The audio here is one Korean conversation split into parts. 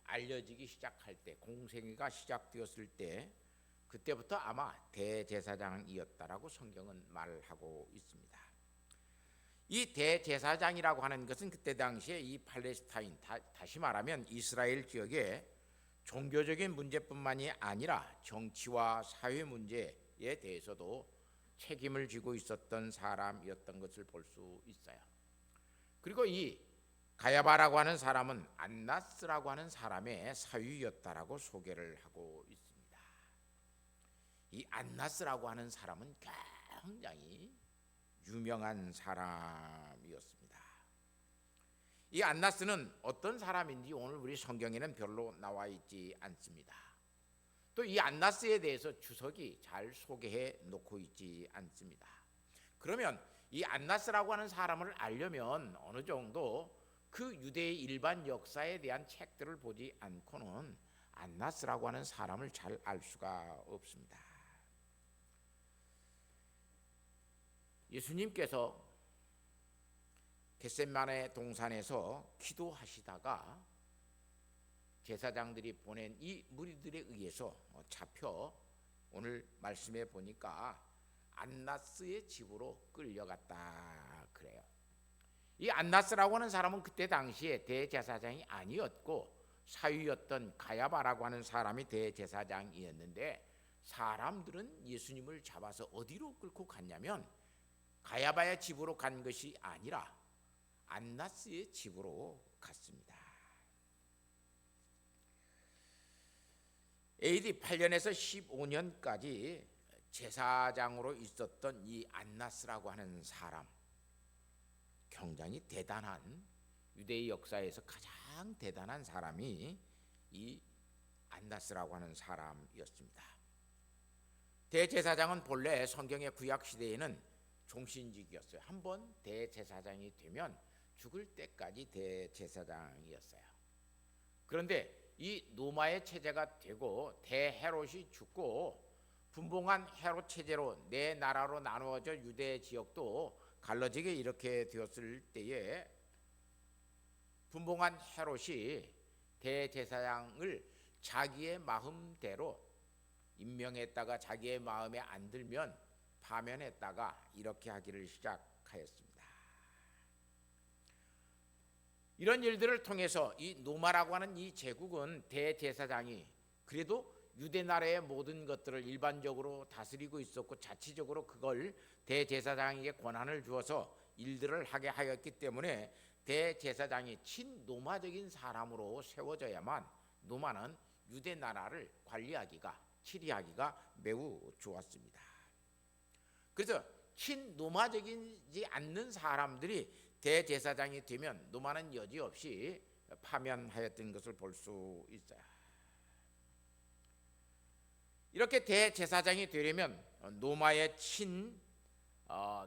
알려지기 시작할 때, 공생애가 시작되었을 때, 그때부터 아마 대제사장이었다라고 성경은 말하고 있습니다. 이 대제사장이라고 하는 것은 그때 당시에 이 팔레스타인, 다시 말하면 이스라엘 지역에 종교적인 문제뿐만이 아니라 정치와 사회 문제에 대해서도 책임을 지고 있었던 사람이었던 것을 볼 수 있어요. 그리고 이 가야바라고 하는 사람은 안나스라고 하는 사람의 사위였다라고 소개를 하고 있습니다. 이 안나스라고 하는 사람은 굉장히 유명한 사람이었습니다. 이 안나스는 어떤 사람인지 오늘 우리 성경에는 별로 나와 있지 않습니다. 또 이 안나스에 대해서 주석이 잘 소개해 놓고 있지 않습니다. 그러면 이 안나스라고 하는 사람을 알려면 어느 정도 그 유대의 일반 역사에 대한 책들을 보지 않고는 안나스라고 하는 사람을 잘 알 수가 없습니다. 예수님께서 겟세마네 동산에서 기도하시다가 제사장들이 보낸 이 무리들에 의해서 잡혀 오늘 말씀에 보니까 안나스의 집으로 끌려갔다 그래요. 이 안나스라고 하는 사람은 그때 당시에 대제사장이 아니었고 사위였던 가야바라고 하는 사람이 대제사장이었는데, 사람들은 예수님을 잡아서 어디로 끌고 갔냐면 가야바의 집으로 간 것이 아니라 안나스의 집으로 갔습니다. AD 8년에서 15년까지 제사장으로 있었던 이 안나스라고 하는 사람, 굉장히 대단한, 유대의 역사에서 가장 대단한 사람이 이 안나스라고 하는 사람이었습니다. 대제사장은 본래 성경의 구약 시대에는 종신직이었어요. 한번 대제사장이 되면 죽을 때까지 대제사장이었어요. 그런데 이 로마의 체제가 되고 대헤롯이 죽고 분봉한 헤롯 체제로 네 나라로 나누어져 유대 지역도 갈라지게 이렇게 되었을 때에 분봉한 헤롯이 대제사장을 자기의 마음대로 임명했다가 자기의 마음에 안 들면 파면했다가 이렇게 하기를 시작하였습니다. 이런 일들을 통해서 이 로마라고 하는 이 제국은 대제사장이 그래도 유대 나라의 모든 것들을 일반적으로 다스리고 있었고 자치적으로 그걸 대제사장에게 권한을 주어서 일들을 하게 하였기 때문에 대제사장이 친로마적인 사람으로 세워져야만 로마는 유대 나라를 관리하기가, 치리하기가 매우 좋았습니다. 그래서 친로마적이지 않는 사람들이 대제사장이 되면 로마는 여지없이 파면하였던 것을 볼 수 있어요. 이렇게 대제사장이 되려면 로마의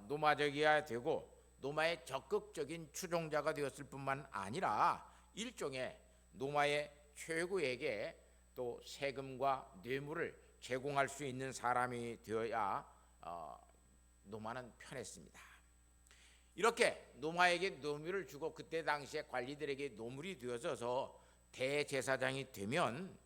로마적이어야 되고 로마의 적극적인 추종자가 되었을 뿐만 아니라 일종의 로마의 최고에게 또 세금과 뇌물을 제공할 수 있는 사람이 되어야 로마는 편했습니다. 이렇게 로마에게 뇌물을 주고 그때 당시에 관리들에게 노물이 되어져서 대제사장이 되면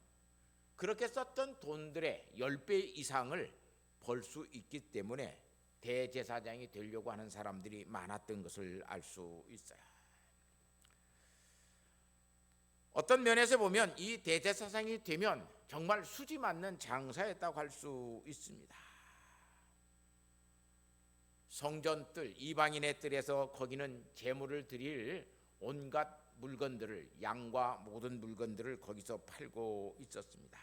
그렇게 썼던 돈들의 10배 이상을 벌 수 있기 때문에 대제사장이 되려고 하는 사람들이 많았던 것을 알 수 있어요. 어떤 면에서 보면 이 대제사장이 되면 정말 수지 맞는 장사였다고 할 수 있습니다. 성전 뜰, 이방인의 뜰에서 거기는 제물을 드릴 온갖 물건들을, 양과 모든 물건들을 거기서 팔고 있었습니다.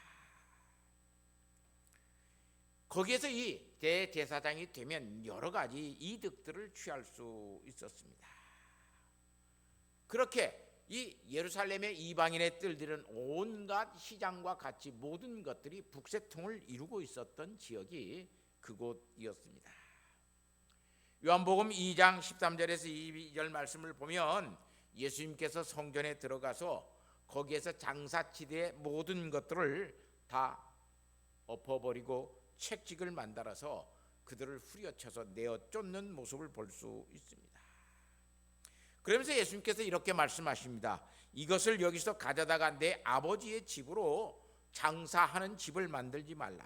거기에서 이 대제사장이 되면 여러 가지 이득들을 취할 수 있었습니다. 그렇게 이 예루살렘의 이방인의 뜰들은 온갖 시장과 같이 모든 것들이 북새통을 이루고 있었던 지역이 그곳이었습니다. 요한복음 2장 13절에서 22절 말씀을 보면 예수님께서 성전에 들어가서 거기에서 장사치대의 모든 것들을 다 엎어버리고 채찍을 만들어서 그들을 후려쳐서 내어 쫓는 모습을 볼 수 있습니다. 그러면서 예수님께서 이렇게 말씀하십니다. 이것을 여기서 가져다가 내 아버지의 집으로 장사하는 집을 만들지 말라.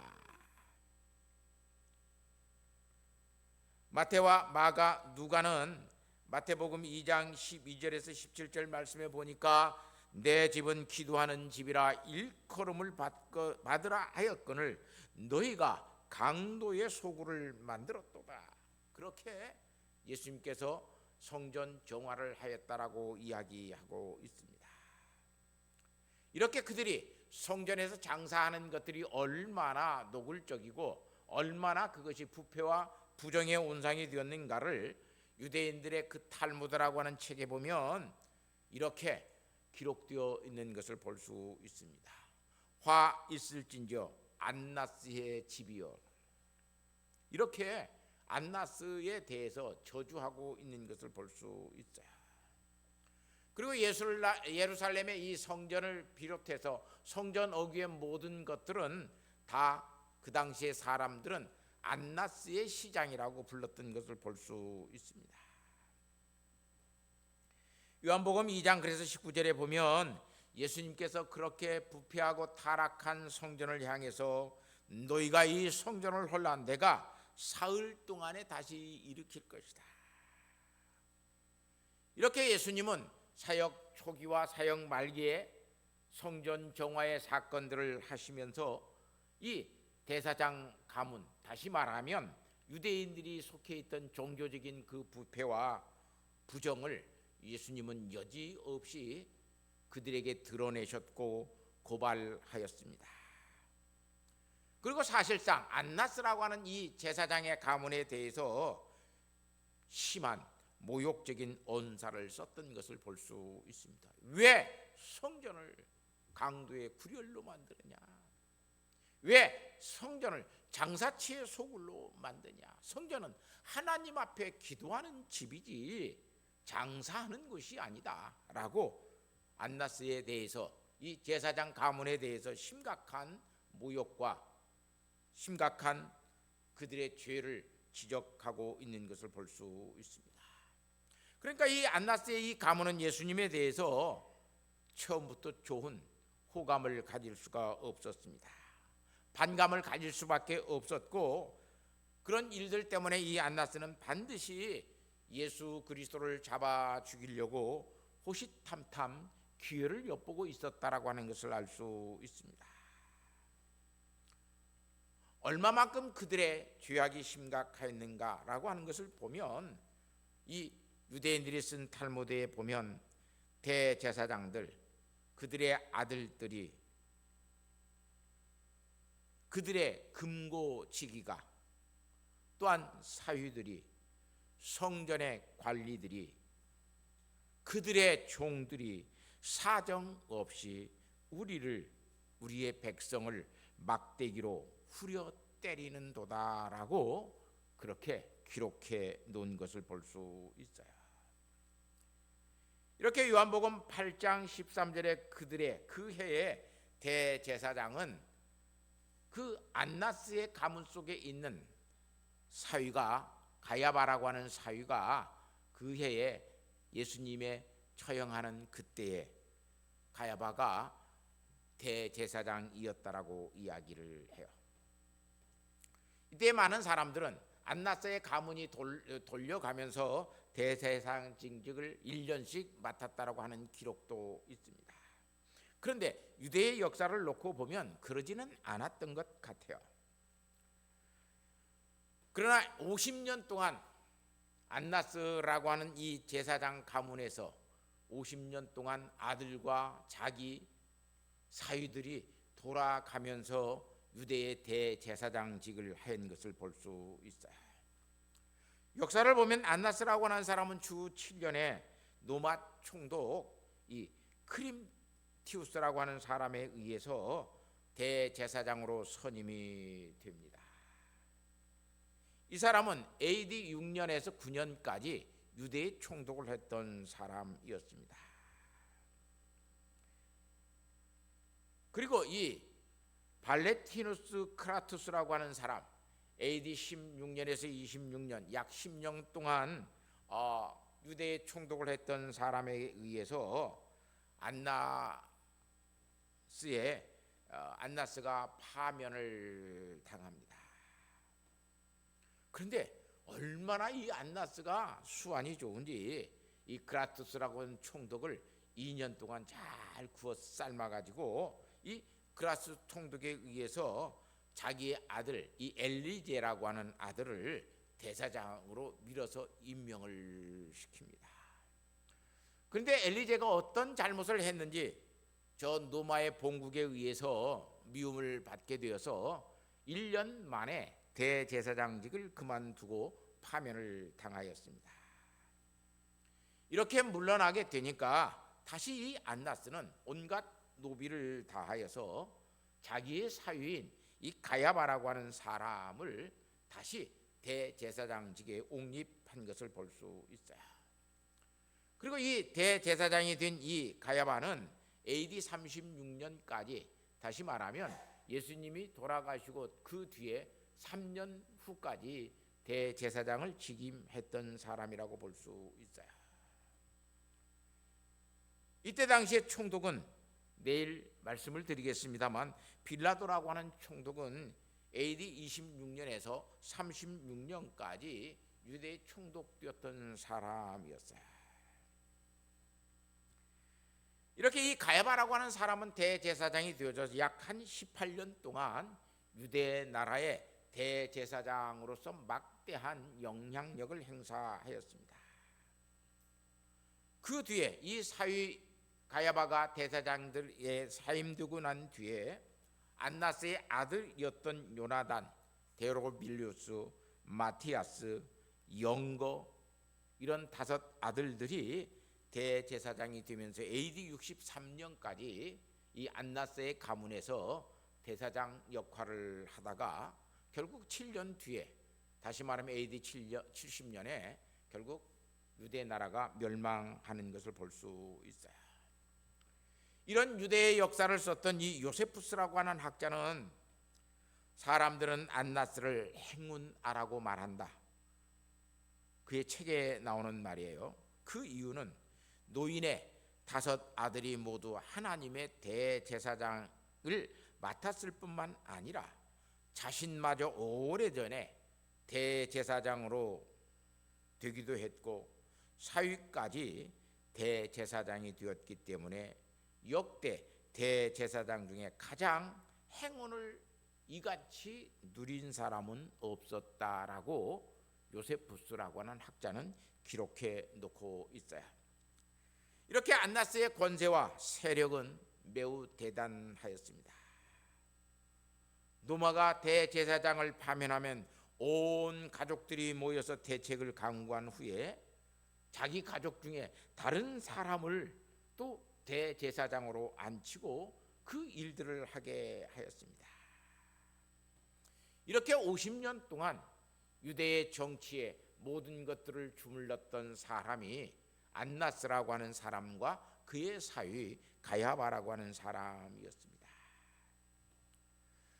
마태와 마가, 누가는 마태복음 2장 12절에서 17절 말씀에 보니까 내 집은 기도하는 집이라 일컬음을 받으라 하였거늘 너희가 강도의 소굴을 만들었도다. 그렇게 예수님께서 성전 정화를 하였다라고 이야기하고 있습니다. 이렇게 그들이 성전에서 장사하는 것들이 얼마나 노골적이고 얼마나 그것이 부패와 부정의 온상이 되었는가를 유대인들의 그 탈무드라고 하는 책에 보면 이렇게 기록되어 있는 것을 볼 수 있습니다. 화 있을진저 안나스의 집이여. 이렇게 안나스에 대해서 저주하고 있는 것을 볼 수 있어요. 그리고 예루살렘의 이 성전을 비롯해서 성전 어귀의 모든 것들은 다 그 당시의 사람들은 안나스의 시장이라고 불렀던 것을 볼 수 있습니다. 요한복음 2장 그래서 19절에 보면 예수님께서 그렇게 부패하고 타락한 성전을 향해서 너희가 이 성전을 헐라 내가 사흘 동안에 다시 일으킬 것이다. 이렇게 예수님은 사역 초기와 사역 말기에 성전 정화의 사건들을 하시면서 이 대사장 가문, 다시 말하면 유대인들이 속해 있던 종교적인 그 부패와 부정을 예수님은 여지없이 그들에게 드러내셨고 고발하였습니다. 그리고 사실상 안나스라고 하는 이 제사장의 가문에 대해서 심한 모욕적인 언사를 썼던 것을 볼 수 있습니다. 왜 성전을 강도의 구렬로 만드느냐? 왜 성전을 장사치의 소굴로 만드냐? 성전은 하나님 앞에 기도하는 집이지 장사하는 것이 아니다 라고 안나스에 대해서 이 제사장 가문에 대해서 심각한 모욕과 심각한 그들의 죄를 지적하고 있는 것을 볼 수 있습니다. 그러니까 이 안나스의 이 가문은 예수님에 대해서 처음부터 좋은 호감을 가질 수가 없었습니다. 반감을 가질 수밖에 없었고 그런 일들 때문에 이 안나스는 반드시 예수 그리스도를 잡아 죽이려고 호시탐탐 기회를 엿보고 있었다라고 하는 것을 알 수 있습니다. 얼마만큼 그들의 죄악이 심각했는가라고 하는 것을 보면 이 유대인들이 쓴 탈무드에 보면 대제사장들, 그들의 아들들이 그들의 금고지기가 또한 사위들이 성전의 관리들이 그들의 종들이 사정없이 우리의 백성을 막대기로 후려 때리는 도다라고 그렇게 기록해 놓은 것을 볼 수 있어요. 이렇게 요한복음 8장 13절에 그들의 그 해의 대제사장은 그 안나스의 가문 속에 있는 사위가 가야바라고 하는 사위가 그 해에 예수님의 처형하는 그때에 가야바가 대제사장이었다라고 이야기를 해요. 이때 많은 사람들은 안나스의 가문이 돌려가면서 대제사장 징직을 1년씩 맡았다라고 하는 기록도 있습니다. 그런데 유대의 역사를 놓고 보면 그러지는 않았던 것 같아요. 그러나 50년 동안 안나스라고 하는 이 제사장 가문에서 50년 동안 아들과 자기 사위들이 돌아가면서 유대의 대제사장직을 한 것을 볼 수 있어요. 역사를 보면 안나스라고 하는 사람은 주 7년에 노마 총독 이 크림티우스라고 하는 사람에 의해서 대제사장으로 선임이 됩니다. 이 사람은 AD 6년에서 9년까지 유대의 총독을 했던 사람이었습니다. 그리고 이 발레티누스 크라투스라고 하는 사람 AD 16년에서 26년 약 10년 동안 유대에 총독을 했던 사람에 의해서 안나스가 파면을 당합니다. 그런데 얼마나 이 안나스가 수완이 좋은지 이 그라투스라고 하는 총독을 2년 동안 잘 구워 삶아가지고 이 그라투스 총독에 의해서 자기의 아들 이 엘리제라고 하는 아들을 대사장으로 밀어서 임명을 시킵니다. 그런데 엘리제가 어떤 잘못을 했는지 저 노마의 본국에 의해서 미움을 받게 되어서 1년 만에 대제사장직을 그만두고 파면을 당하였습니다. 이렇게 물러나게 되니까 다시 이 안나스는 온갖 노비를 다하여서 자기의 사위인 이 가야바라고 하는 사람을 다시 대제사장직에 옹립한 것을 볼 수 있어요. 그리고 이 대제사장이 된 이 가야바는 AD 36년까지, 다시 말하면 예수님이 돌아가시고 그 뒤에 3년 후까지 대제사장을 직임했던 사람이라고 볼 수 있어요. 이때 당시의 총독은 내일 말씀을 드리겠습니다만 빌라도라고 하는 총독은 AD 26년에서 36년까지 유대의 총독되었던 사람이었어요. 이렇게 이 가야바라고 하는 사람은 대제사장이 되어져서 약 한 18년 동안 유대 나라의 대제사장으로서 막대한 영향력을 행사하였습니다. 그 뒤에 이 사위 가야바가 대제사장들에 사임되고 난 뒤에 안나스의 아들이었던 요나단, 데오로빌리우스, 마티아스, 영거 이런 5 아들들이 대제사장이 되면서 AD 63년까지 이 안나스의 가문에서 대사장 역할을 하다가 결국 7년 뒤에, 다시 말하면 AD 70년에 결국 유대 나라가 멸망하는 것을 볼 수 있어요. 이런 유대의 역사를 썼던 이 요세푸스라고 하는 학자는 사람들은 안나스를 행운아라고 말한다. 그의 책에 나오는 말이에요. 그 이유는 노인의 5 아들이 모두 하나님의 대제사장을 맡았을 뿐만 아니라 자신마저 오래전에 대제사장으로 되기도 했고 사위까지 대제사장이 되었기 때문에 역대 대제사장 중에 가장 행운을 이같이 누린 사람은 없었다라고 요세푸스라고 하는 학자는 기록해 놓고 있어요. 이렇게 안나스의 권세와 세력은 매우 대단하였습니다. 노마가 대제사장을 파면하면 온 가족들이 모여서 대책을 강구한 후에 자기 가족 중에 다른 사람을 또 대제사장으로 앉히고 그 일들을 하게 하였습니다. 이렇게 50년 동안 유대의 정치에 모든 것들을 주물렀던 사람이 안나스라고 하는 사람과 그의 사위 가야바라고 하는 사람이었습니다.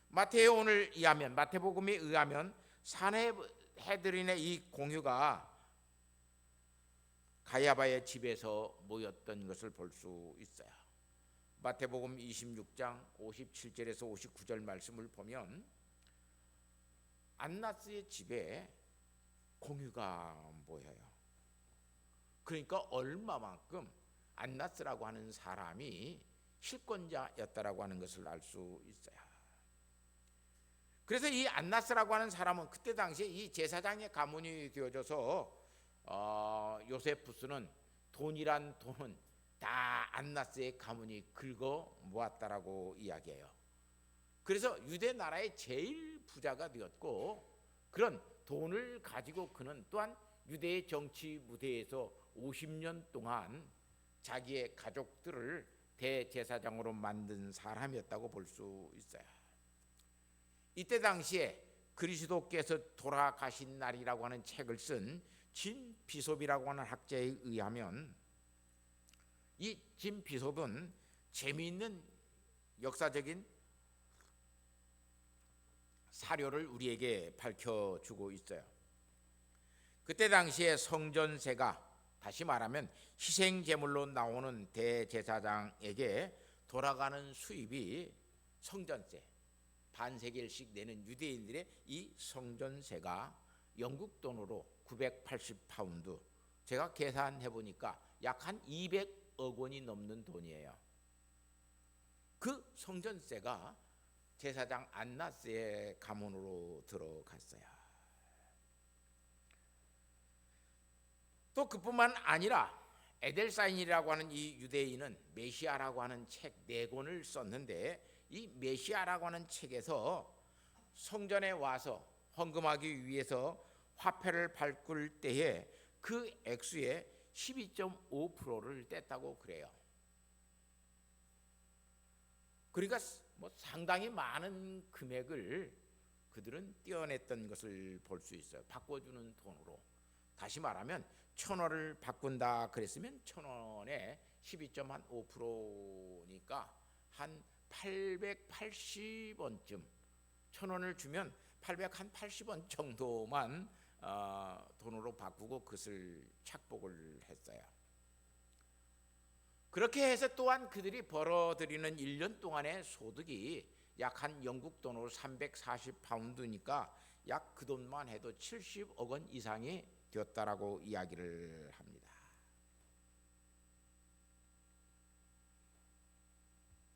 마태복음에 의하면 산헤드린의 이 공유가 가야바의 집에서 모였던 것을 볼 수 있어요. 마태복음 26장 57절에서 59절 말씀을 보면 안나스의 집에 공유가 모여요. 그러니까 얼마만큼 안나스라고 하는 사람이 실권자였다라고 하는 것을 알 수 있어요. 그래서 이 안나스라고 하는 사람은 그때 당시에 이 제사장의 가문이 되어져서 요세푸스는 돈이란 돈은 다 안나스의 가문이 긁어 모았다라고 이야기해요. 그래서 유대 나라의 제일 부자가 되었고 그런 돈을 가지고 그는 또한 유대의 정치 무대에서 50년 동안 자기의 가족들을 대제사장으로 만든 사람이었다고 볼 수 있어요. 이때 당시에 그리스도께서 돌아가신 날이라고 하는 책을 쓴 진 비숍이라고 하는 학자에 의하면 이 진 비숍은 재미있는 역사적인 사료를 우리에게 밝혀주고 있어요. 그때 당시에 성전세가 다시 말하면 희생 제물로 나오는 대제사장에게 돌아가는 수입이 성전세, 반세겔씩 내는 유대인들의 이 성전세가 영국 돈으로 980파운드, 제가 계산해 보니까 약 한 200억 원이 넘는 돈이에요. 그 성전세가 제사장 안나스의 가문으로 들어갔어요. 또 그뿐만 아니라 에델사인이라고 하는 이 유대인은 메시아라고 하는 책 4권을 썼는데, 이 메시아라고 하는 책에서 성전에 와서 헌금하기 위해서 화폐를 바꿀 때에 그 액수의 12.5%를 뗐다고 그래요. 그러니까 뭐 상당히 많은 금액을 그들은 떼어냈던 것을 볼 수 있어요. 바꿔주는 돈으로. 다시 말하면 1,000원을 바꾼다 그랬으면 1,000원에 12.5%니까 한 880원쯤, 1,000원을 주면 880원 정도만 돈으로 바꾸고 그것을 착복을 했어요. 그렇게 해서 또한 그들이 벌어들이는 1년 동안의 소득이 약 한 영국 돈으로 340파운드니까 약 그 돈만 해도 70억 원 이상이 되었다라고 이야기를 합니다.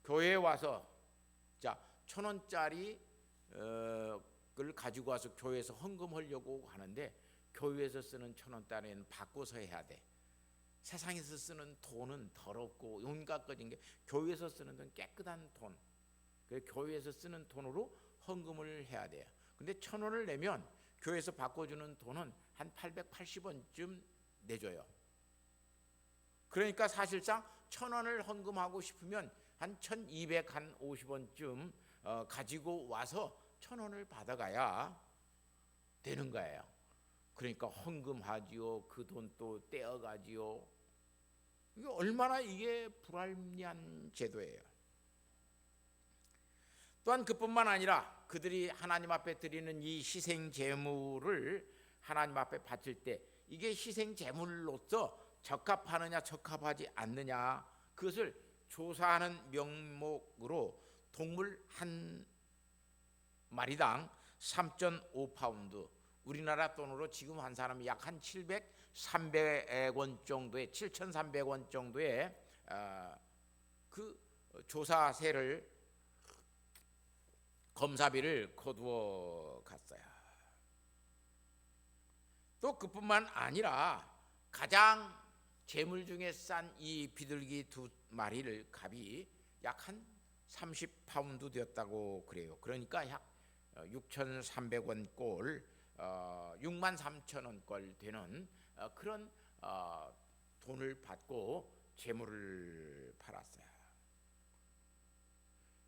교회에 와서 자 1,000원짜리 를 가지고 와서 교회에서 헌금하려고 하는데, 교회에서 쓰는 1,000원짜리는 바꿔서 해야 돼. 세상에서 쓰는 돈은 더럽고 온갖 것인 게, 교회에서 쓰는 돈 깨끗한 돈, 교회에서 쓰는 돈으로 헌금을 해야 돼요. 근데 1,000원을 내면 교회에서 바꿔주는 돈은 한 880원쯤 내줘요. 그러니까 사실상 1,000원을 헌금하고 싶으면 한 1,250원쯤 가지고 와서 1,000원을 받아가야 되는 거예요. 그러니까 헌금하지요. 그 돈 또 떼어가지요. 이게 얼마나 이게 불합리한 제도예요. 또한 그뿐만 아니라 그들이 하나님 앞에 드리는 이 희생 제물을 하나님 앞에 바칠 때 이게 희생 제물로서 적합하느냐 적합하지 않느냐, 그것을 조사하는 명목으로 동물 한 마리당 3.5파운드, 우리나라 돈으로 지금 한 사람이 약 한 300원 정도의 7,300원 정도의 그 조사세를, 검사비를 거두어 갔어요. 또 그뿐만 아니라 가장 재물 중에 싼 이 비둘기 2마리를 값이 약 한 30파운드 되었다고 그래요. 그러니까 약 6,300원 꼴, 63,000원 꼴 되는 그런 돈을 받고 재물을 팔았어요.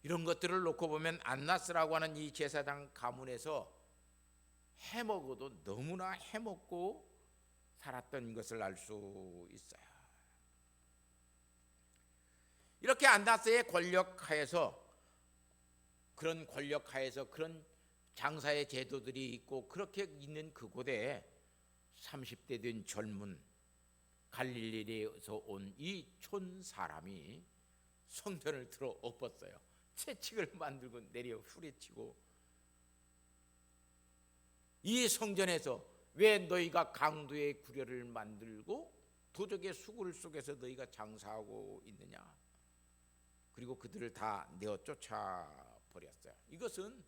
이런 것들을 놓고 보면 안나스라고 하는 이 제사장 가문에서 해먹어도 너무나 해먹고 살았던 것을 알 수 있어요. 이렇게 안나스의 권력하에서, 그런 권력하에서 그런 장사의 제도들이 있고 그렇게 있는 그곳에 30대 된 젊은 갈릴리에서 온 이 촌 사람이 성전을 들어 엎었어요. 채찍을 만들고 내려 후려치고, 이 성전에서 왜 너희가 강도의 구려를 만들고 도적의 수굴 속에서 너희가 장사하고 있느냐. 그리고 그들을 다 내어 쫓아버렸어요. 이것은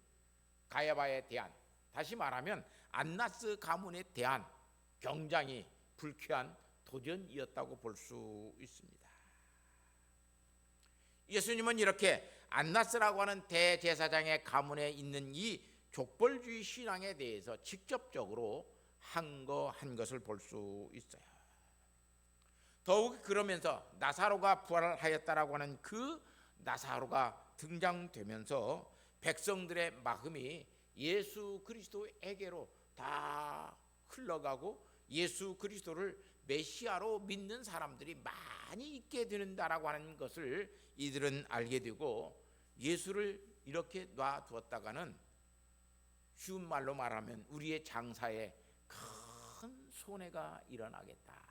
가야바에 대한, 다시 말하면 안나스 가문에 대한 굉장히 불쾌한 도전이었다고 볼 수 있습니다. 예수님은 이렇게 안나스라고 하는 대제사장의 가문에 있는 이 족벌주의 신앙에 대해서 직접적으로 한 것을 볼 수 있어요. 더욱 그러면서 나사로가 부활하였다라고 하는 그 나사로가 등장되면서 백성들의 마음이 예수 그리스도에게로 다 흘러가고 예수 그리스도를 메시아로 믿는 사람들이 많이 있게 되는다라고 하는 것을 이들은 알게 되고, 예수를 이렇게 놔두었다가는 쉬운 말로 말하면 우리의 장사에 큰 손해가 일어나겠다.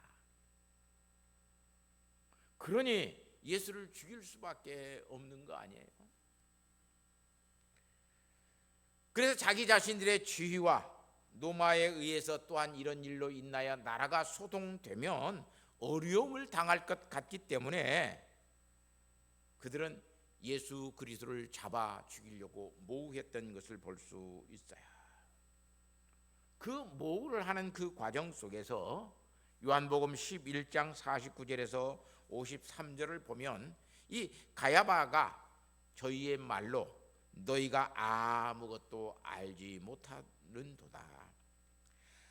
그러니 예수를 죽일 수밖에 없는 거 아니에요. 그래서 자기 자신들의 지휘와 노마에 의해서 또한 이런 일로 인하여 나라가 소동되면 어려움을 당할 것 같기 때문에 그들은 예수 그리스도를 잡아 죽이려고 모우했던 것을 볼 수 있어요. 그 모우를 하는 그 과정 속에서 요한복음 11장 49절에서 53절을 보면 이 가야바가 저희의 말로 너희가 아무것도 알지 못하는도다.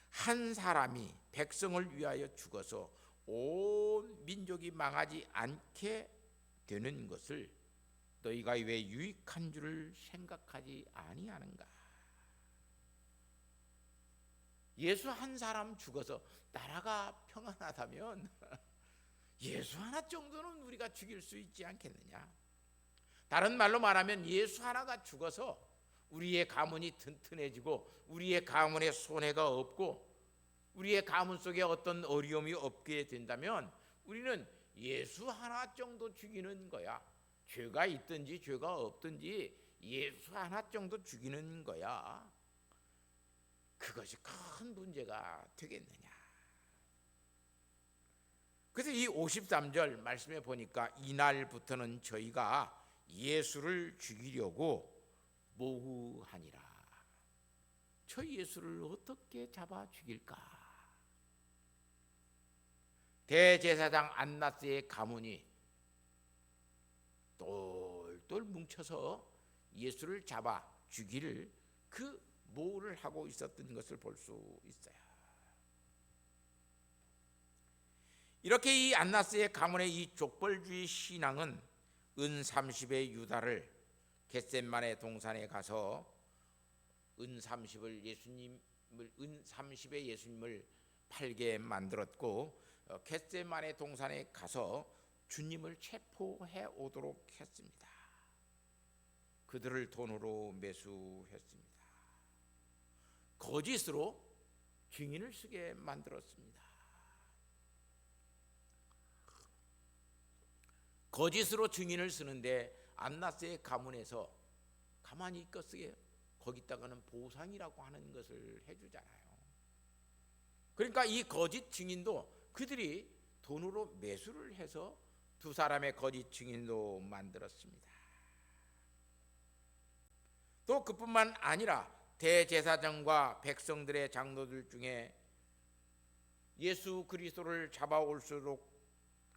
한 사람이 백성을 위하여 죽어서 온 민족이 망하지 않게 되는 것을 너희가 왜 유익한 줄을 생각하지 아니하는가? 예수 한 사람 죽어서 나라가 평안하다면 예수 하나 정도는 우리가 죽일 수 있지 않겠느냐? 다른 말로 말하면 예수 하나가 죽어서 우리의 가문이 튼튼해지고 우리의 가문에 손해가 없고 우리의 가문 속에 어떤 어려움이 없게 된다면 우리는 예수 하나 정도 죽이는 거야. 죄가 있든지 죄가 없든지 예수 하나 정도 죽이는 거야. 그것이 큰 문제가 되겠느냐. 그래서 이 53절 말씀에 보니까 이날부터는 저희가 예수를 죽이려고 모후하니라. 저 예수를 어떻게 잡아 죽일까? 대제사장 안나스의 가문이 똘똘 뭉쳐서 예수를 잡아 죽일 그 모후를 하고 있었던 것을 볼 수 있어요. 이렇게 이 안나스의 가문의 이 족벌주의 신앙은 은 30의 유다를 겟셋만의 동산에 가서 은 30의 예수님을 팔게 만들었고 겟셋만의 동산에 가서 주님을 체포해 오도록 했습니다. 그들을 돈으로 매수했습니다. 거짓으로 증인을 쓰게 만들었습니다. 거짓으로 증인을 쓰는데 안나스의 가문에서 가만히 있겠어요? 거기다가는 보상이라고 하는 것을 해주잖아요. 그러니까 이 거짓 증인도 그들이 돈으로 매수를 해서 두 사람의 거짓 증인도 만들었습니다. 또 그뿐만 아니라 대제사장과 백성들의 장로들 중에 예수 그리스도를 잡아올수록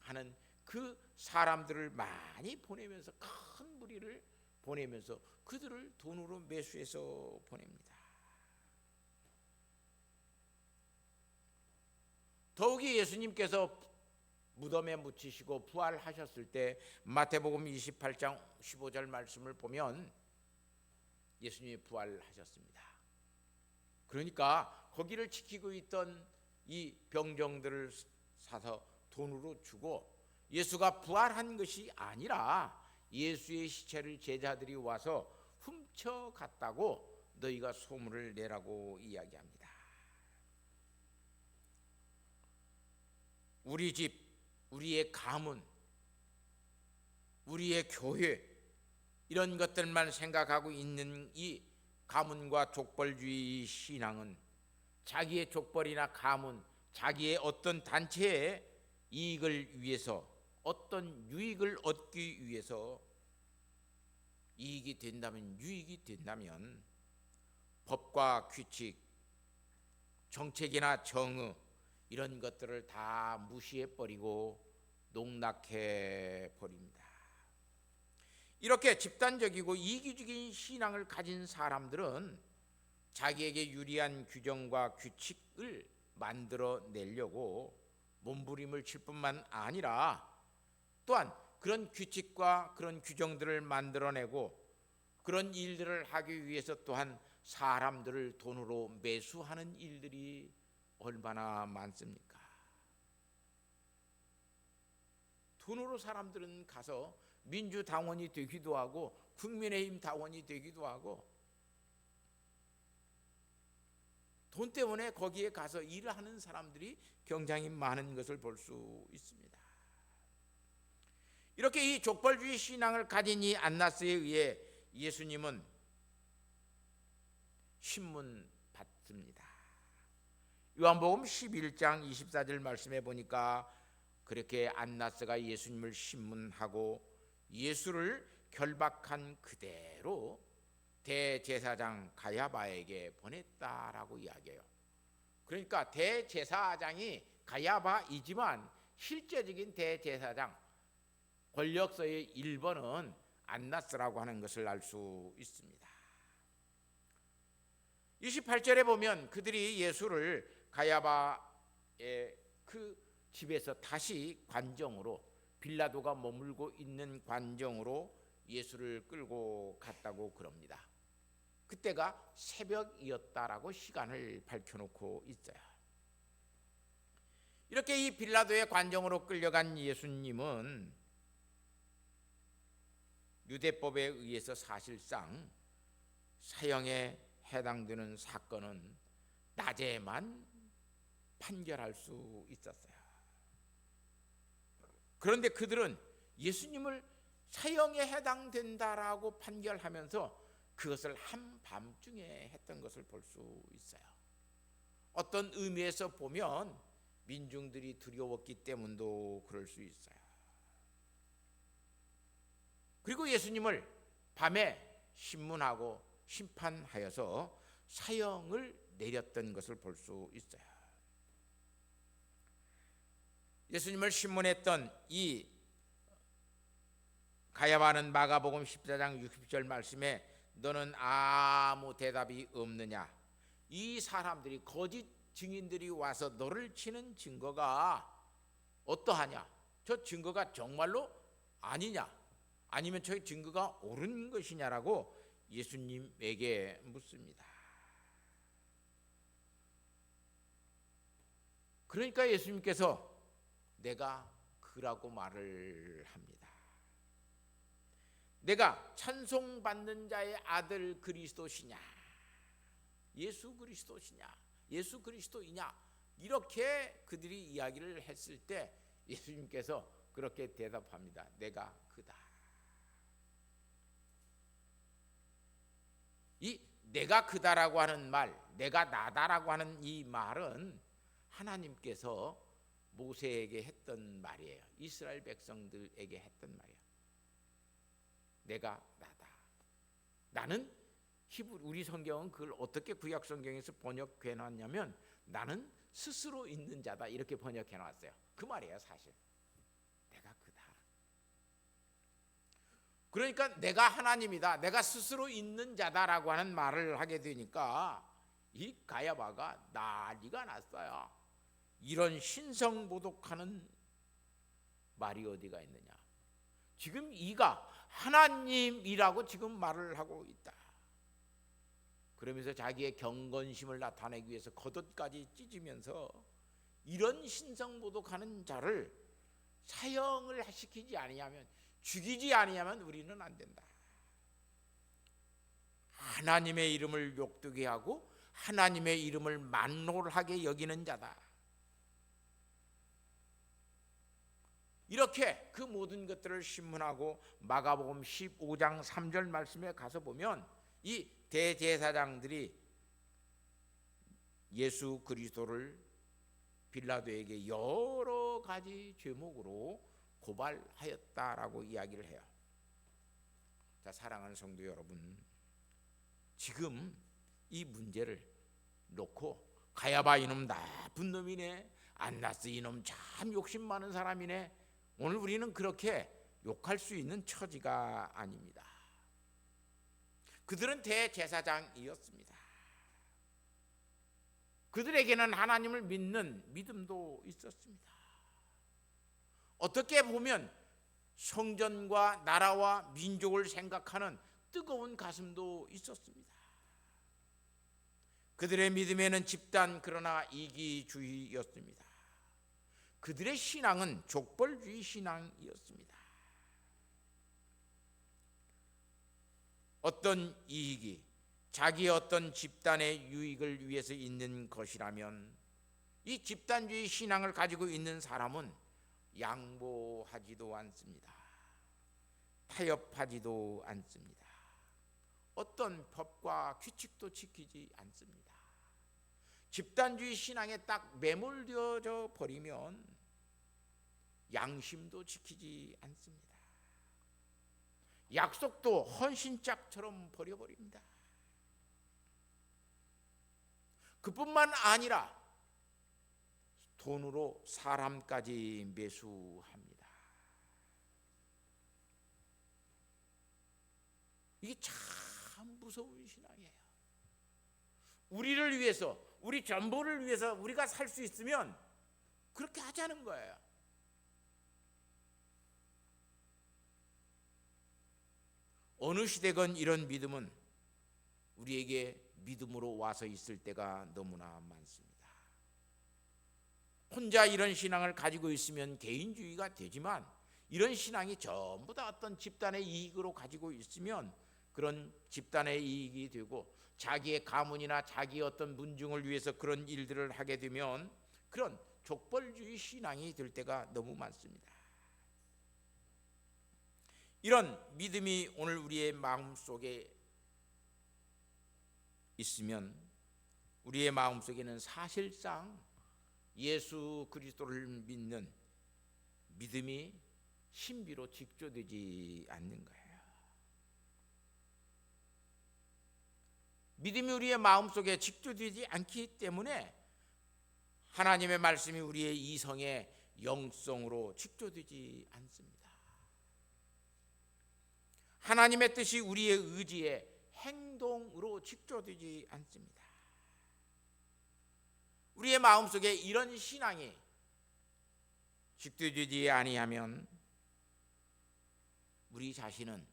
하는 그 사람들을 많이 보내면서 큰 무리를 보내면서 그들을 돈으로 매수해서 보냅니다. 더욱이 예수님께서 무덤에 묻히시고 부활하셨을 때 마태복음 28장 15절 말씀을 보면 예수님이 부활하셨습니다. 그러니까 거기를 지키고 있던 이 병정들을 사서 돈으로 주고 예수가 부활한 것이 아니라 예수의 시체를 제자들이 와서 훔쳐갔다고 너희가 소문을 내라고 이야기합니다. 우리 집, 우리의 가문, 우리의 교회 이런 것들만 생각하고 있는 이 가문과 족벌주의 신앙은 자기의 족벌이나 가문, 자기의 어떤 단체의 이익을 위해서 어떤 유익을 얻기 위해서 이익이 된다면 유익이 된다면 법과 규칙, 정책이나 정의 이런 것들을 다 무시해버리고 농락해버립니다. 이렇게 집단적이고 이기적인 신앙을 가진 사람들은 자기에게 유리한 규정과 규칙을 만들어내려고 몸부림을 칠 뿐만 아니라 또한 그런 규칙과 그런 규정들을 만들어내고 그런 일들을 하기 위해서 또한 사람들을 돈으로 매수하는 일들이 얼마나 많습니까? 돈으로 사람들은 가서 민주당원이 되기도 하고 국민의힘 당원이 되기도 하고 돈 때문에 거기에 가서 일을 하는 사람들이 굉장히 많은 것을 볼 수 있습니다. 이렇게 이 족벌주의 신앙을 가진 이 안나스에 의해 예수님은 신문받습니다. 요한복음 11장 24절 말씀에 보니까 그렇게 안나스가 예수님을 신문하고 예수를 결박한 그대로 대제사장 가야바에게 보냈다라고 이야기해요. 그러니까 대제사장이 가야바이지만 실제적인 대제사장 권력서의 1번은 안나스라고 하는 것을 알 수 있습니다. 28절에 보면 그들이 예수를 가야바의 그 집에서 다시 관정으로, 빌라도가 머물고 있는 관정으로 예수를 끌고 갔다고 그럽니다. 그때가 새벽이었다라고 시간을 밝혀놓고 있어요. 이렇게 이 빌라도의 관정으로 끌려간 예수님은 유대법에 의해서 사실상 사형에 해당되는 사건은 낮에만 판결할 수 있었어요. 그런데 그들은 예수님을 사형에 해당된다라고 판결하면서 그것을 한밤중에 했던 것을 볼 수 있어요. 어떤 의미에서 보면 민중들이 두려웠기 때문도 그럴 수 있어요. 그리고 예수님을 밤에 신문하고 심판하여서 사형을 내렸던 것을 볼 수 있어요. 예수님을 신문했던 이 가야바는 마가복음 14장 60절 말씀에 너는 아무 대답이 없느냐, 이 사람들이 거짓 증인들이 와서 너를 치는 증거가 어떠하냐, 저 증거가 정말로 아니냐, 아니면 저 증거가 옳은 것이냐라고 예수님에게 묻습니다. 그러니까 예수님께서 내가 그라고 말을 합니다. 내가 찬송받는 자의 아들 그리스도시냐, 예수 그리스도시냐, 예수 그리스도이냐, 이렇게 그들이 이야기를 했을 때 예수님께서 그렇게 대답합니다. 내가 그다. 이 내가 그다라고 하는 말, 내가 나다라고 하는 이 말은 하나님께서 모세에게 했던 말이에요. 이스라엘 백성들에게 했던 말이에요. 내가 나다. 나는 우리 성경은 그걸 어떻게 구약 성경에서 번역해 놨냐면 나는 스스로 있는 자다 이렇게 번역해 놨어요. 그 말이에요, 사실. 내가 그다. 그러니까 내가 하나님이다, 내가 스스로 있는 자다라고 하는 말을 하게 되니까 이 가야바가 난리가 났어요. 이런 신성모독하는 말이 어디가 있느냐. 지금 이가 하나님이라고 지금 말을 하고 있다. 그러면서 자기의 경건심을 나타내기 위해서 겉옷까지 찢으면서 이런 신성모독하는 자를 사형을 시키지 아니하면, 죽이지 아니하면 우리는 안 된다. 하나님의 이름을 욕되게 하고 하나님의 이름을 만홀하게 여기는 자다. 이렇게 그 모든 것들을 신문하고 마가복음 15장 3절 말씀에 가서 보면 이 대제사장들이 예수 그리스도를 빌라도에게 여러 가지 죄목으로 고발하였다라고 이야기를 해요. 자, 사랑하는 성도 여러분, 지금 이 문제를 놓고 가야바 이놈 나쁜 놈이네, 안나스 이놈 참 욕심 많은 사람이네, 오늘 우리는 그렇게 욕할 수 있는 처지가 아닙니다. 그들은 대제사장이었습니다. 그들에게는 하나님을 믿는 믿음도 있었습니다. 어떻게 보면 성전과 나라와 민족을 생각하는 뜨거운 가슴도 있었습니다. 그들의 믿음에는 집단 그러나 이기주의였습니다. 그들의 신앙은 족벌주의 신앙이었습니다. 어떤 이익이 자기의 어떤 집단의 유익을 위해서 있는 것이라면 이 집단주의 신앙을 가지고 있는 사람은 양보하지도 않습니다. 타협하지도 않습니다. 어떤 법과 규칙도 지키지 않습니다. 집단주의 신앙에 딱 매몰되어져 버리면 양심도 지키지 않습니다. 약속도 헌신짝처럼 버려버립니다. 그뿐만 아니라 돈으로 사람까지 매수합니다. 이게 참 무서운 신앙이에요. 우리를 위해서, 우리 전부를 위해서 우리가 살 수 있으면 그렇게 하자는 거예요. 어느 시대건 이런 믿음은 우리에게 믿음으로 와서 있을 때가 너무나 많습니다. 혼자 이런 신앙을 가지고 있으면 개인주의가 되지만 이런 신앙이 전부 다 어떤 집단의 이익으로 가지고 있으면 그런 집단의 이익이 되고 자기의 가문이나 자기의 어떤 문중을 위해서 그런 일들을 하게 되면 그런 족벌주의 신앙이 될 때가 너무 많습니다. 이런 믿음이 오늘 우리의 마음속에 있으면 우리의 마음속에는 사실상 예수 그리스도를 믿는 믿음이 신비로 직조되지 않는 거예요. 믿음이 우리의 마음속에 직조되지 않기 때문에 하나님의 말씀이 우리의 이성의 영성으로 직조되지 않습니다. 하나님의 뜻이 우리의 의지에 행동으로 직조되지 않습니다. 우리의 마음속에 이런 신앙이 직조되지 아니하면 우리 자신은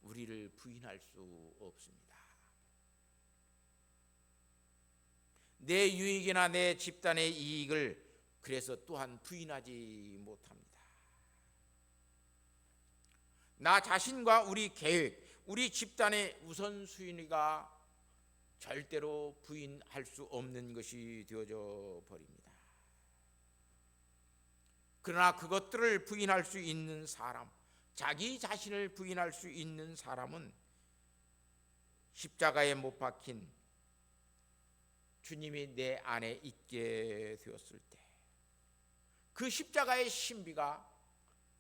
우리를 부인할 수 없습니다. 내 유익이나 내 집단의 이익을 그래서 또한 부인하지 못합니다. 나 자신과 우리 계획, 우리 집단의 우선순위가 절대로 부인할 수 없는 것이 되어져 버립니다. 그러나 그것들을 부인할 수 있는 사람, 자기 자신을 부인할 수 있는 사람은 십자가에 못 박힌 주님이 내 안에 있게 되었을 때, 그 십자가의 신비가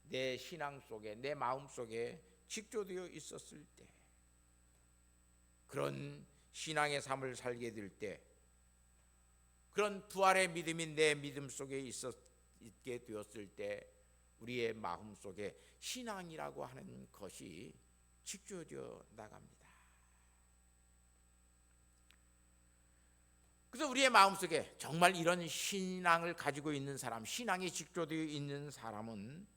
내 신앙 속에, 내 마음 속에 직조되어 있었을 때, 그런 신앙의 삶을 살게 될 때, 그런 부활의 믿음이 내 믿음 속에 있게 되었을 때 우리의 마음 속에 신앙이라고 하는 것이 직조되어 나갑니다. 그래서 우리의 마음속에 정말 이런 신앙을 가지고 있는 사람, 신앙이 직조되어 있는 사람은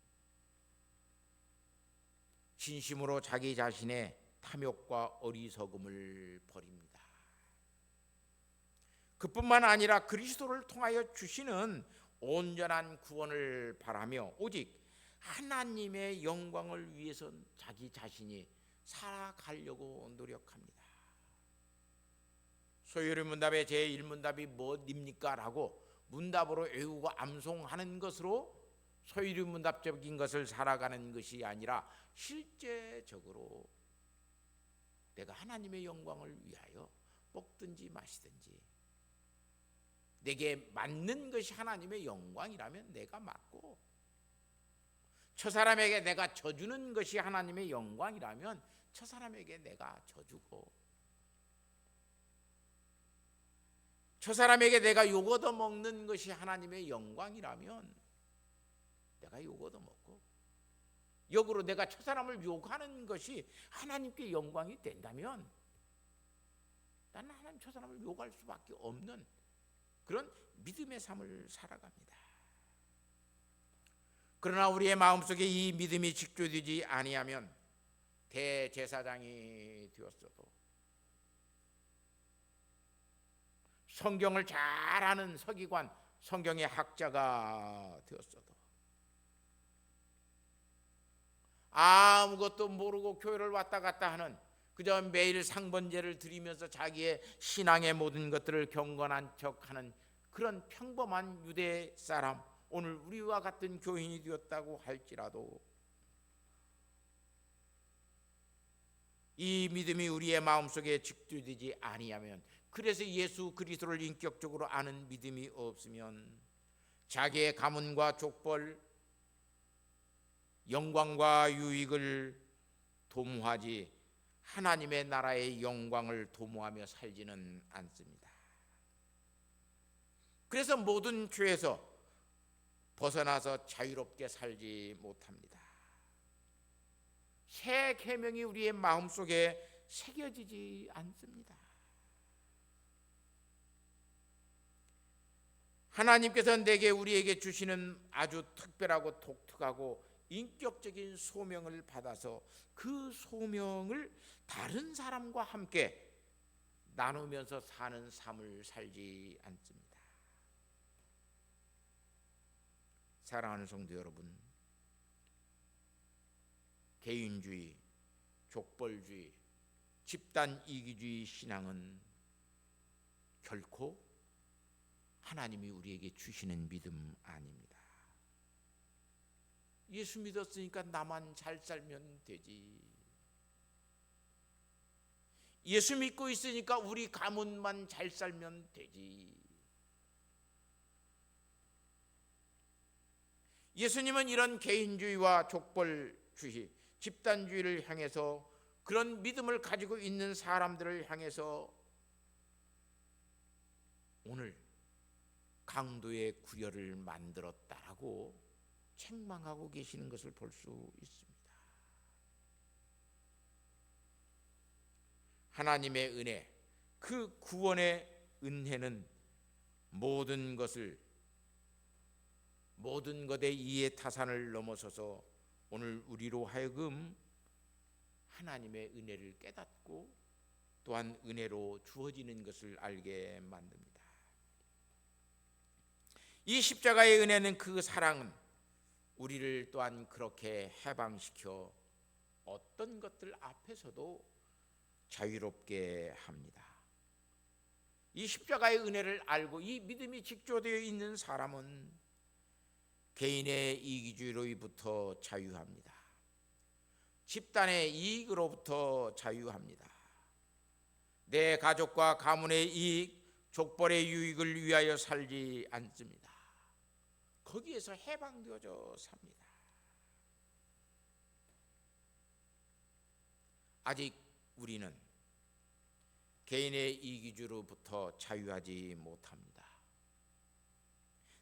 진심으로 자기 자신의 탐욕과 어리석음을 버립니다. 그뿐만 아니라 그리스도를 통하여 주시는 온전한 구원을 바라며 오직 하나님의 영광을 위해서 자기 자신이 살아가려고 노력합니다. 소요리 문답의 제1문답이 뭐입니까? 라고 문답으로 외우고 암송하는 것으로 소요리 문답적인 것을 살아가는 것이 아니라 실제적으로 내가 하나님의 영광을 위하여 먹든지 마시든지 내게 맞는 것이 하나님의 영광이라면 내가 맞고, 저 사람에게 내가 져주는 것이 하나님의 영광이라면 저 사람에게 내가 져주고, 저 사람에게 내가 욕 얻어 먹는 것이 하나님의 영광이라면 내가 욕 얻어 먹고, 역으로 내가 저 사람을 욕하는 것이 하나님께 영광이 된다면 나는 하나님 저 사람을 욕할 수밖에 없는 그런 믿음의 삶을 살아갑니다. 그러나 우리의 마음속에 이 믿음이 직조되지 아니하면 대제사장이 되었어도, 성경을 잘 아는 서기관, 성경의 학자가 되었어도, 아무것도 모르고 교회를 왔다 갔다 하는, 그저 매일 상번제를 드리면서 자기의 신앙의 모든 것들을 경건한 척하는 그런 평범한 유대 사람, 오늘 우리와 같은 교인이 되었다고 할지라도 이 믿음이 우리의 마음속에 직주되지 아니하면, 그래서 예수 그리스도를 인격적으로 아는 믿음이 없으면 자기의 가문과 족벌, 영광과 유익을 도모하지 하나님의 나라의 영광을 도모하며 살지는 않습니다. 그래서 모든 죄에서 벗어나서 자유롭게 살지 못합니다. 새 계명이 우리의 마음속에 새겨지지 않습니다. 하나님께서 내게 우리에게 주시는 아주 특별하고 독특하고 인격적인 소명을 받아서 그 소명을 다른 사람과 함께 나누면서 사는 삶을 살지 않습니다. 사랑하는 성도 여러분, 개인주의, 족벌주의, 집단 이기주의 신앙은 결코 하나님이 우리에게 주시는 믿음 아닙니다. 예수 믿었으니까 나만 잘 살면 되지. 예수 믿고 있으니까 우리 가문만 잘 살면 되지. 예수님은 이런 개인주의와 족벌주의, 집단주의를 향해서, 그런 믿음을 가지고 있는 사람들을 향해서 오늘 강도의 구별을 만들었다라고 책망하고 계시는 것을 볼 수 있습니다. 하나님의 은혜, 그 구원의 은혜는 모든 것의 이해 타산을 넘어서서 오늘 우리로 하여금 하나님의 은혜를 깨닫고 또한 은혜로 주어지는 것을 알게 만듭니다. 이 십자가의 은혜는, 그 사랑은 우리를 또한 그렇게 해방시켜 어떤 것들 앞에서도 자유롭게 합니다. 이 십자가의 은혜를 알고 이 믿음이 직조되어 있는 사람은 개인의 이기주의로부터 자유합니다. 집단의 이익으로부터 자유합니다. 내 가족과 가문의 이익, 족벌의 유익을 위하여 살지 않습니다. 거기에서 해방되어져 삽니다. 아직 우리는 개인의 이기주의로부터 자유하지 못합니다.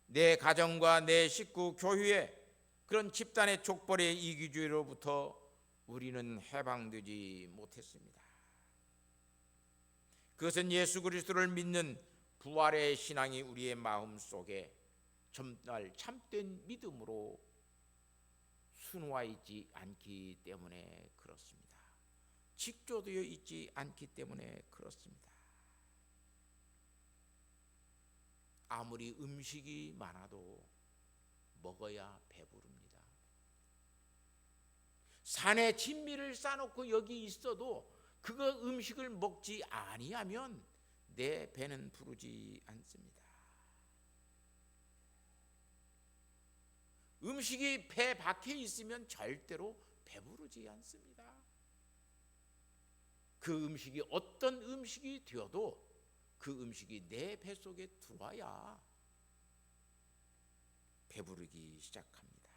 내 가정과 내 식구, 교회의 그런 집단의 족벌의 이기주의로부터 우리는 해방되지 못했습니다. 그것은 예수 그리스도를 믿는 부활의 신앙이 우리의 마음 속에 정말 참된 믿음으로 순화 있지 않기 때문에 그렇습니다. 직조되어 있지 않기 때문에 그렇습니다. 아무리 음식이 많아도 먹어야 배부릅니다. 산에 진미를 싸놓고 여기 있어도 그거 음식을 먹지 아니하면 내 배는 부르지 않습니다. 음식이 배 밖에 있으면 절대로 배부르지 않습니다. 그 음식이 어떤 음식이 되어도 그 음식이 내 뱃속에 들어와야 배부르기 시작합니다.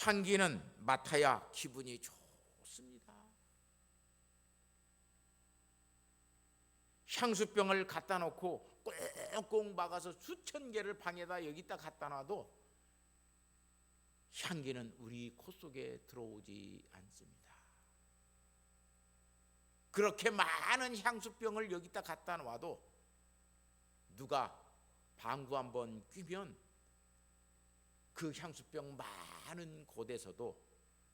향기는 맡아야 기분이 좋습니다. 향수병을 갖다 놓고 꽁꽁 막아서 수천 개를 방에다 여기다 갖다 놔도 향기는 우리 코 속에 들어오지 않습니다. 그렇게 많은 향수병을 여기다 갖다 놔도 누가 방구 한번 뀌면 그 향수병 많은 곳에서도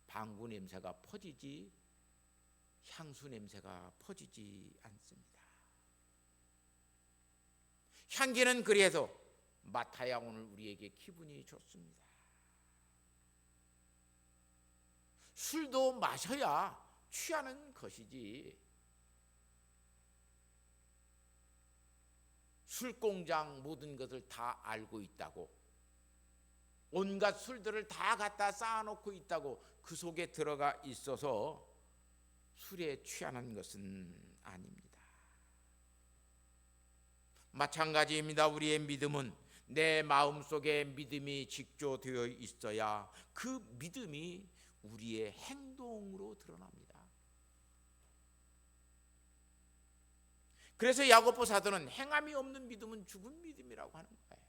방구 냄새가 퍼지지 향수 냄새가 퍼지지 않습니다. 향기는 그래서 맡아야 오늘 우리에게 기분이 좋습니다. 술도 마셔야 취하는 것이지, 술공장 모든 것을 다 알고 있다고 온갖 술들을 다 갖다 쌓아놓고 있다고 그 속에 들어가 있어서 술에 취하는 것은 아닙니다. 마찬가지입니다. 우리의 믿음은 내 마음속에 믿음이 직조되어 있어야 그 믿음이 우리의 행동으로 드러납니다. 그래서 야고보 사도는 행함이 없는 믿음은 죽은 믿음이라고 하는 거예요.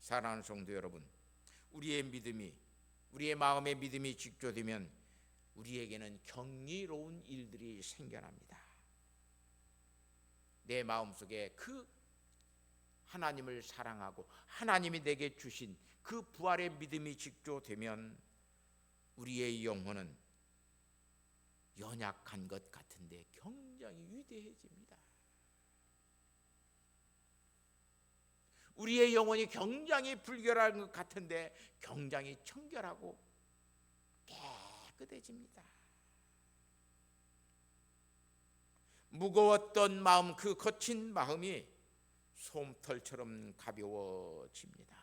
사랑하는 성도 여러분, 우리의 마음의 믿음이 직조되면 우리에게는 경이로운 일들이 생겨납니다. 내 마음속에 그 하나님을 사랑하고 하나님이 내게 주신 그 부활의 믿음이 직조되면 우리의 영혼은 연약한 것 같은데 굉장히 위대해집니다. 우리의 영혼이 굉장히 불결한 것 같은데 굉장히 청결하고 깨끗해집니다. 무거웠던 마음, 그 거친 마음이 솜털처럼 가벼워집니다.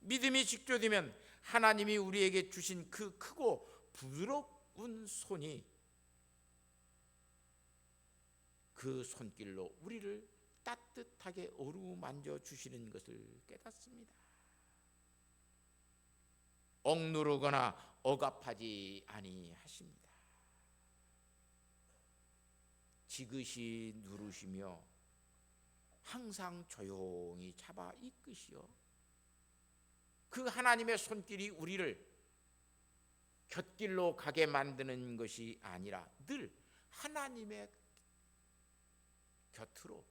믿음이 직조되면 하나님이 우리에게 주신 그 크고 부드러운 손이 그 손길로 우리를 따뜻하게 어루만져 주시는 것을 깨닫습니다. 억누르거나 억압하지 아니하십니다. 지그시 누르시며 항상 조용히 잡아 이끄시어 그 하나님의 손길이 우리를 곁길로 가게 만드는 것이 아니라 늘 하나님의 곁으로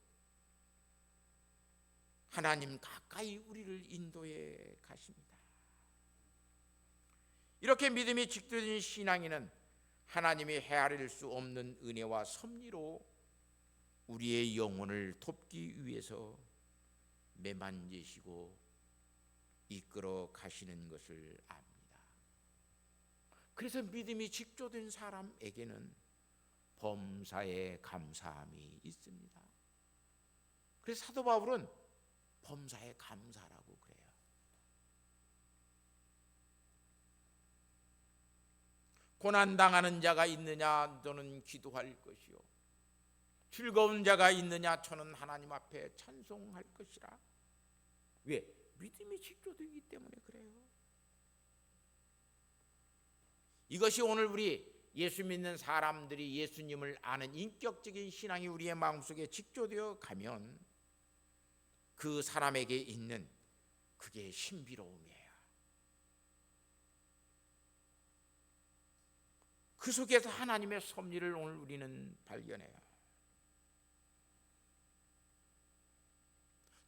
하나님 가까이 우리를 인도해 가십니다. 이렇게 믿음이 직도된 신앙인은 하나님이 헤아릴 수 없는 은혜와 섭리로 우리의 영혼을 돕기 위해서 매만지시고 이끌어 가시는 것을 압니다. 그래서 믿음이 직조된 사람에게는 범사에 감사함이 있습니다. 그래서 사도 바울은 범사에 감사라고 그래요. 고난당하는 자가 있느냐 너는 기도할 것이요 즐거운 자가 있느냐 저는 하나님 앞에 찬송할 것이라. 왜? 믿음이 직조되기 때문에 그래요. 이것이 오늘 우리 예수 믿는 사람들이 예수님을 아는 인격적인 신앙이 우리의 마음속에 직조되어 가면 그 사람에게 있는 그게 신비로움이에요. 그 속에서 하나님의 섭리를 오늘 우리는 발견해요.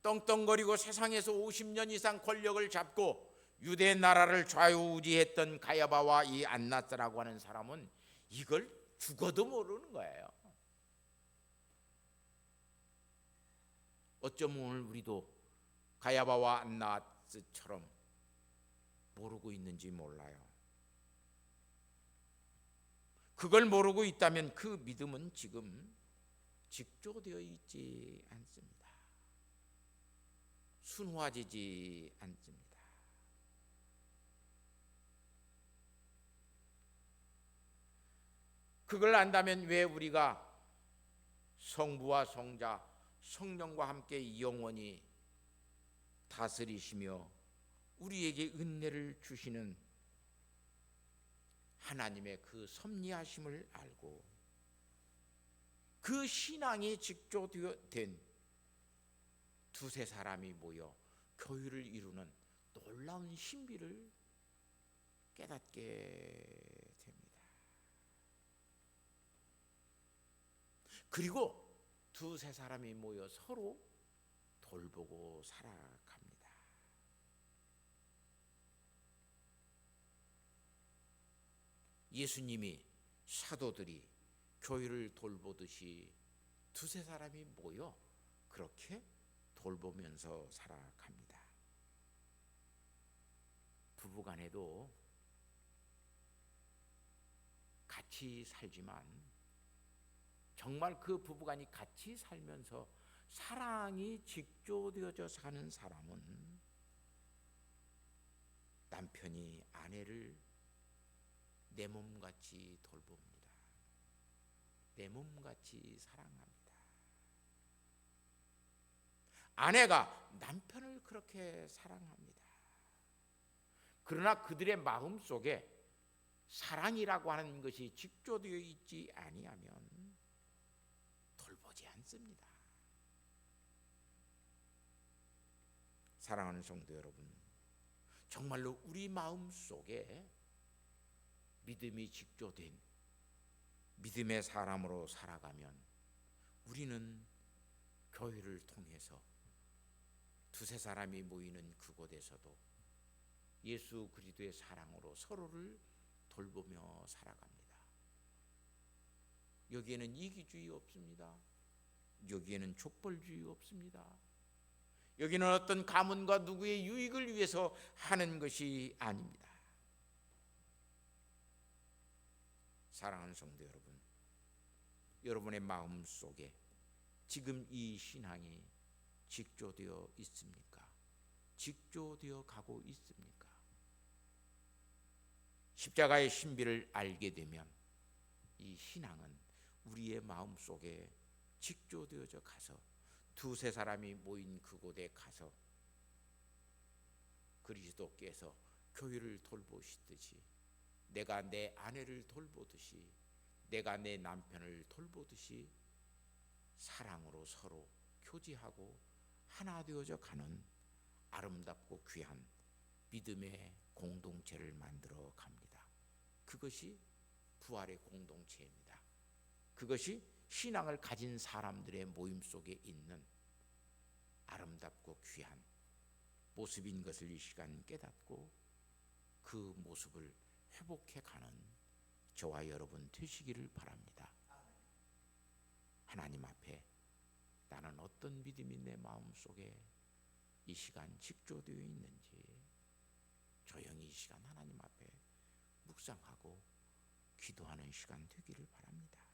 떵떵거리고 세상에서 50년 이상 권력을 잡고 유대 나라를 좌우지했던 가야바와 이 안나스라고 하는 사람은 이걸 죽어도 모르는 거예요. 어쩌면 오늘 우리도 가야바와 안나스처럼 모르고 있는지 몰라요. 그걸 모르고 있다면 그 믿음은 지금 직조되어 있지 않습니다. 순화되지 않습니다. 그걸 안다면 왜 우리가 성부와 성자, 성령과 함께 영원히 다스리시며 우리에게 은혜를 주시는 하나님의 그 섭리하심을 알고 그 신앙이 직조된 두세 사람이 모여 교회를 이루는 놀라운 신비를 깨닫게 됩니다. 그리고 두세 사람이 모여 서로 돌보고 살아갑니다. 예수님이 사도들이 교회를 돌보듯이 두세 사람이 모여 그렇게 돌보면서 살아갑니다. 부부간에도 같이 살지만 정말 그 부부간이 같이 살면서 사랑이 직조되어져 사는 사람은 남편이 아내를 내 몸같이 돌봅니다. 내 몸같이 사랑합니다. 아내가 남편을 그렇게 사랑합니다. 그러나 그들의 마음 속에 사랑이라고 하는 것이 직조되어 있지 아니하면 돌보지 않습니다. 사랑하는 성도 여러분, 정말로 우리 마음 속에 믿음이 직조된 믿음의 사람으로 살아가면 우리는 교회를 통해서 두세 사람이 모이는 그곳에서도 예수 그리스도의 사랑으로 서로를 돌보며 살아갑니다. 여기에는 이기주의 없습니다. 여기에는 족벌주의 없습니다. 여기는 어떤 가문과 누구의 유익을 위해서 하는 것이 아닙니다. 사랑하는 성도 여러분, 여러분의 마음 속에 지금 이 신앙이 직조되어 있습니까? 직조되어 가고 있습니까? 십자가의 신비를 알게 되면 이 신앙은 우리의 마음 속에 직조되어져 가서 두세 사람이 모인 그곳에 가서 그리스도께서 교회를 돌보시듯이 내가 내 아내를 돌보듯이 내가 내 남편을 돌보듯이 사랑으로 서로 교제하고 하나 되어져 가는 아름답고 귀한 믿음의 공동체를 만들어 갑니다. 그것이 부활의 공동체입니다. 그것이 신앙을 가진 사람들의 모임 속에 있는 아름답고 귀한 모습인 것을 이 시간 깨닫고 그 모습을 회복해가는 저와 여러분 되시기를 바랍니다. 하나님 앞에 나는 어떤 믿음이 내 마음속에 이 시간 직조되어 있는지 조용히 이 시간 하나님 앞에 묵상하고 기도하는 시간 되기를 바랍니다.